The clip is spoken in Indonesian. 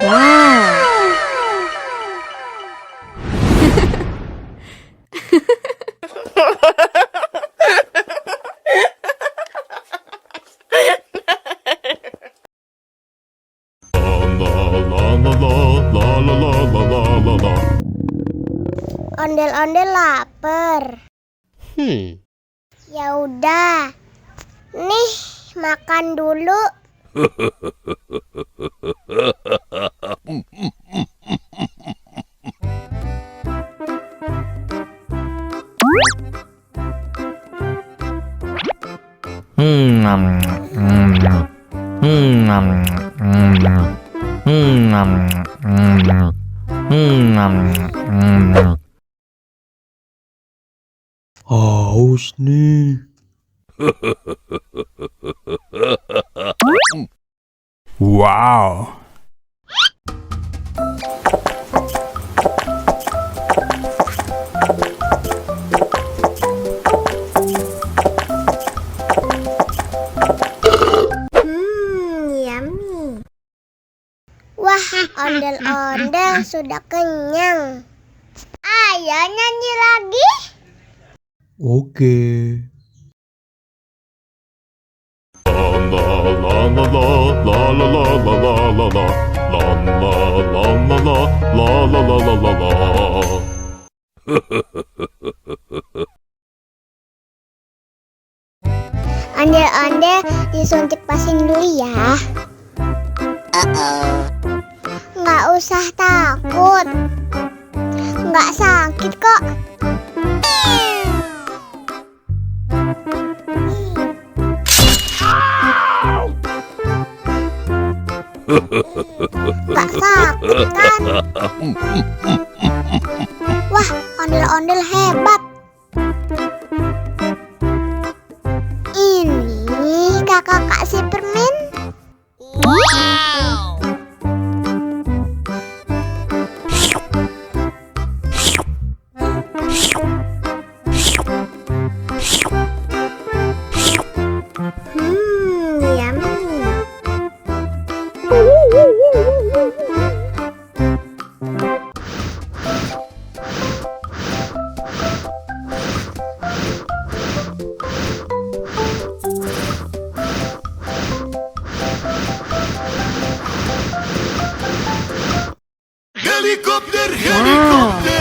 Wow. Ondel-ondel lapar. Ya udah. Nih, makan dulu. Haus nih. Wow. Yummy. Wah, ondel-ondel sudah kenyang. Ayo nyanyi lagi. Oke. Ondel-ondel disuntik vaksin dulu ya. Nggak usah takut. Nggak sakit kok. Nggak sakit kan? Wah, ondel-ondel hebat. Ini kakak kasih permen. Wow. Yummy. Helikopter, helikopter.